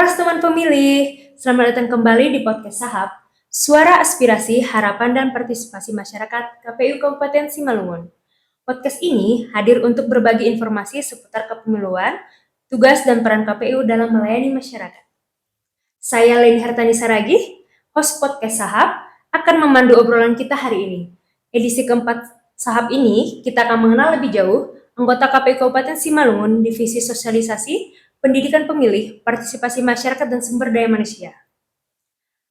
Horas teman pemilih, selamat datang kembali di podcast Sahab, Suara Aspirasi, Harapan dan Partisipasi Masyarakat KPU Kabupaten Simalungun. Podcast ini hadir untuk berbagi informasi seputar kepemiluan, tugas dan peran KPU dalam melayani masyarakat. Saya Leni Hartani Saragih, host podcast Sahab, akan memandu obrolan kita hari ini. Edisi keempat Sahab ini, kita akan mengenal lebih jauh anggota KPU Kabupaten Simalungun, Divisi Sosialisasi, Pendidikan Pemilih, Partisipasi Masyarakat dan Sumber Daya Manusia.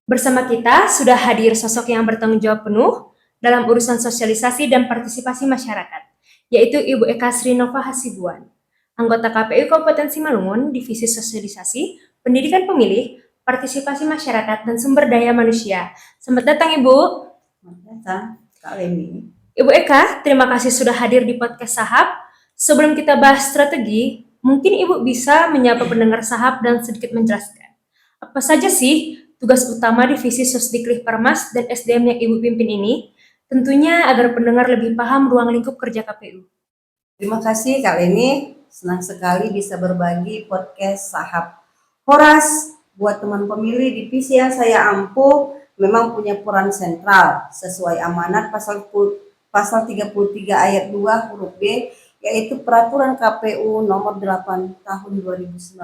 Bersama kita sudah hadir sosok yang bertanggung jawab penuh dalam urusan sosialisasi dan partisipasi masyarakat, yaitu Ibu Eka Srinova Hasibuan, anggota KPU Kabupaten Simalungun, Divisi Sosialisasi, Pendidikan Pemilih, Partisipasi Masyarakat dan Sumber Daya Manusia. Selamat datang Ibu. Selamat datang, Kak Leni. Ibu Eka, terima kasih sudah hadir di podcast Sahab. Sebelum kita bahas strategi, mungkin Ibu bisa menyapa pendengar Sahab dan sedikit menjelaskan apa saja sih tugas utama Divisi Sosdiklik Parmas dan SDM yang Ibu pimpin ini, tentunya agar pendengar lebih paham ruang lingkup kerja KPU. Terima kasih Kak Leni, senang sekali bisa berbagi podcast Sahab. Horas, buat teman pemilih divisi yang saya ampuh, memang punya peran sentral sesuai amanat pasal 33 ayat 2 huruf B, yaitu Peraturan KPU nomor 8 tahun 2019.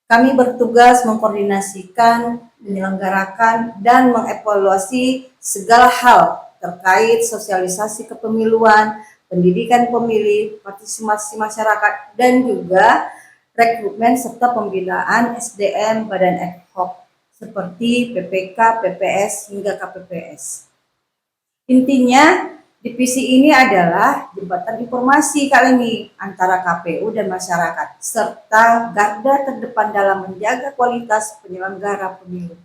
Kami bertugas mengkoordinasikan, menyelenggarakan, dan mengevaluasi segala hal terkait sosialisasi kepemiluan, pendidikan pemilih, partisipasi masyarakat, dan juga rekrutmen serta pembinaan SDM badan ad hoc seperti PPK, PPS, hingga KPPS. Intinya, divisi ini adalah jembatan informasi Kak Leni antara KPU dan masyarakat, serta garda terdepan dalam menjaga kualitas penyelenggara pemilu.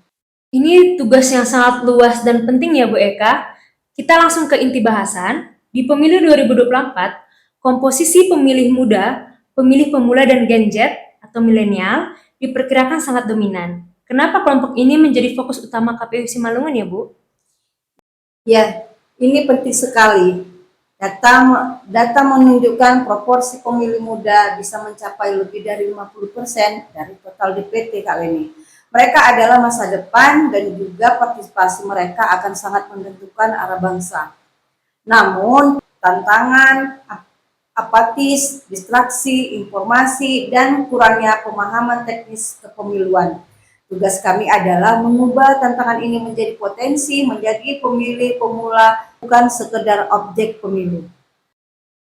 Ini tugas yang sangat luas dan penting ya Bu Eka. Kita langsung ke inti bahasan. Di pemilu 2024, komposisi pemilih muda, pemilih pemula dan Gen Z atau milenial diperkirakan sangat dominan. Kenapa kelompok ini menjadi fokus utama KPU Simalungun ya Bu? Ya, ini penting sekali. Data menunjukkan proporsi pemilih muda bisa mencapai lebih dari 50% dari total DPT Kak Leni. Mereka adalah masa depan dan juga partisipasi mereka akan sangat menentukan arah bangsa. Namun, tantangan, apatis, distraksi, informasi, dan kurangnya pemahaman teknis kepemiluan. Tugas kami adalah mengubah tantangan ini menjadi potensi, menjadi pemilih pemula, bukan sekedar objek pemilu.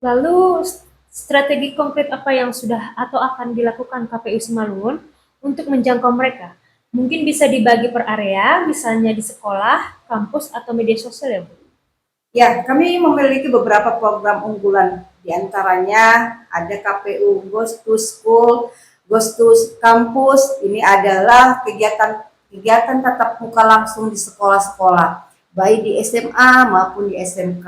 Lalu, strategi konkret apa yang sudah atau akan dilakukan KPU Simalungun untuk menjangkau mereka? Mungkin bisa dibagi per area, misalnya di sekolah, kampus, atau media sosial ya Bu? Ya, kami memiliki beberapa program unggulan. Di antaranya ada KPU Goes to School, Goes to Campus. Ini adalah kegiatan tatap muka langsung di sekolah-sekolah, baik di SMA maupun di SMK.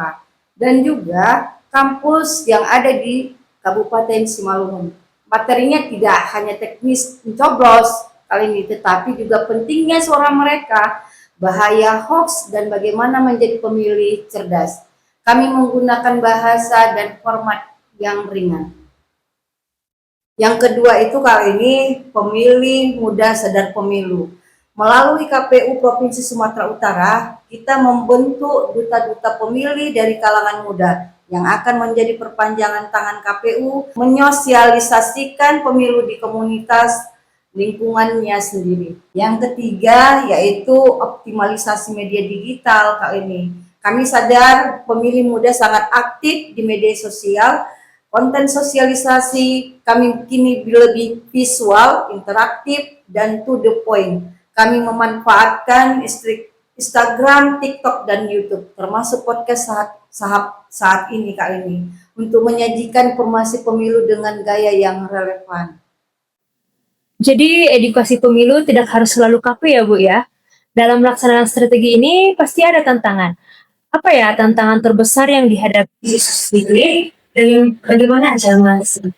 Dan juga kampus yang ada di Kabupaten Simalungun. Materinya tidak hanya teknis mencoblos kali ini, tetapi juga pentingnya suara mereka, bahaya hoax, dan bagaimana menjadi pemilih cerdas. Kami menggunakan bahasa dan format yang ringan. Yang kedua itu kali ini pemilih muda sadar pemilu. Melalui KPU Provinsi Sumatera Utara, kita membentuk duta-duta pemilih dari kalangan muda yang akan menjadi perpanjangan tangan KPU menyosialisasikan pemilu di komunitas lingkungannya sendiri. Yang ketiga yaitu optimalisasi media digital kali ini. Kami sadar pemilih muda sangat aktif di media sosial. Konten sosialisasi kami kini lebih visual, interaktif, dan to the point. Kami memanfaatkan Instagram, TikTok, dan YouTube, termasuk podcast saat ini Kak ini, untuk menyajikan informasi pemilu dengan gaya yang relevan. Jadi edukasi pemilu tidak harus selalu kaku ya Bu ya. Dalam melaksanakan strategi ini pasti ada tantangan. Apa ya tantangan terbesar yang dihadapi Sosdiklik dan bagaimana cara mengatasi?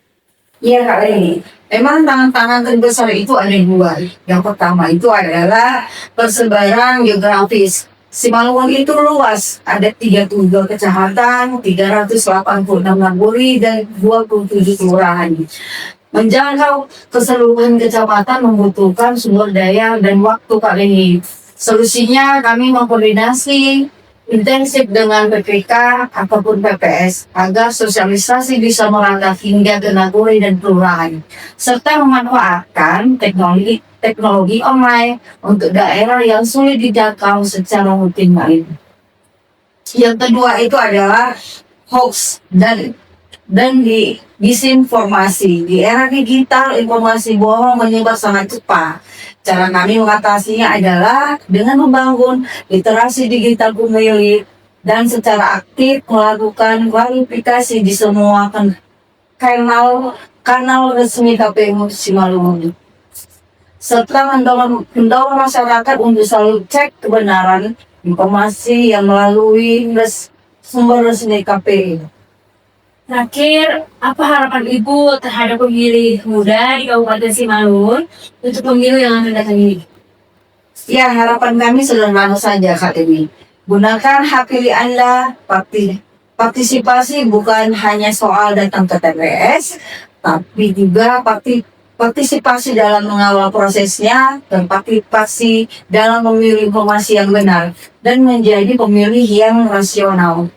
Iya Kak Leni, memang tantangan terbesar itu ada dua. Yang pertama itu adalah persebaran geografis. Simalungun itu luas, ada 37 kecamatan, 386 nagari, dan 27 kelurahan. Menjangkau keseluruhan kecamatan membutuhkan sumber daya dan waktu kali ini. Solusinya kami mengkoordinasi intensif dengan PPK ataupun PPS agar sosialisasi bisa merangkak hingga ke nagori dan kelurahan, serta memanfaatkan teknologi online untuk daerah yang sulit dijangkau secara rutin lain. Yang kedua itu adalah hoax dan disinformasi. Di era digital, informasi bohong menyebar sangat cepat. Cara kami mengatasinya adalah dengan membangun literasi digital pemilih dan secara aktif melakukan klarifikasi di semua kanal resmi KPU Simalungun, serta mendorong masyarakat untuk selalu cek kebenaran informasi yang melalui sumber resmi KPU. Terakhir, apa harapan Ibu terhadap pemilih muda di Kabupaten Simalungun untuk pemilu yang akan datang ini? Ya, harapan kami sederhana saja Kak Dewi. Gunakan hak pilih Anda. Partisipasi bukan hanya soal datang ke TPS, tapi juga partisipasi dalam mengawal prosesnya dan partisipasi dalam memilih informasi yang benar dan menjadi pemilih yang rasional.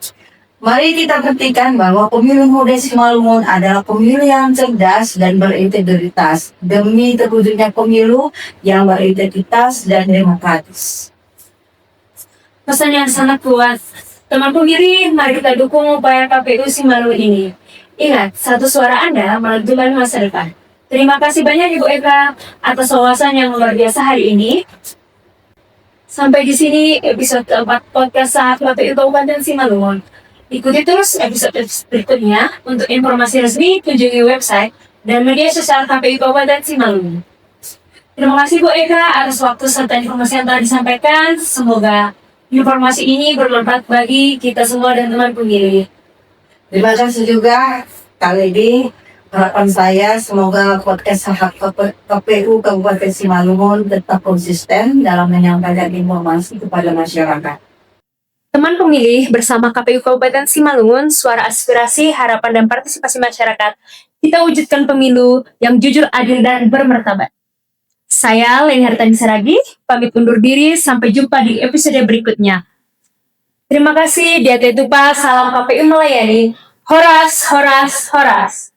Mari kita buktikan bahwa pemilih muda Simalungun adalah pemilih yang cerdas dan berintegritas demi terwujudnya pemilu yang berintegritas dan demokratis. Pesan yang sangat kuat. Teman pemilih, mari kita dukung upaya KPU Simalungun ini. Ingat, satu suara Anda menentukan masa depan. Terima kasih banyak Ibu Eka atas wawasan yang luar biasa hari ini. Sampai di sini episode keempat podcast Sahab KPU Kabupaten Simalungun. Ikuti terus episode berikutnya. Untuk informasi resmi, kunjungi website dan media sosial KPU Kabupaten Simalungun. Terima kasih Bu Eka atas waktu serta informasi yang telah disampaikan. Semoga informasi ini bermanfaat bagi kita semua dan teman pemilih. Terima kasih juga Kak Lady. Harapan saya semoga podcast Sahab KPU Kabupaten Simalungun tetap konsisten dalam menyampaikan informasi kepada masyarakat. Teman pemilih, bersama KPU Kabupaten Simalungun, suara aspirasi, harapan, dan partisipasi masyarakat, kita wujudkan pemilu yang jujur, adil, dan bermartabat. Saya, Leni Hartani Saragi, pamit undur diri, sampai jumpa di episode berikutnya. Terima kasih, Diate Tupa, salam KPU melayani, Horas, Horas, Horas.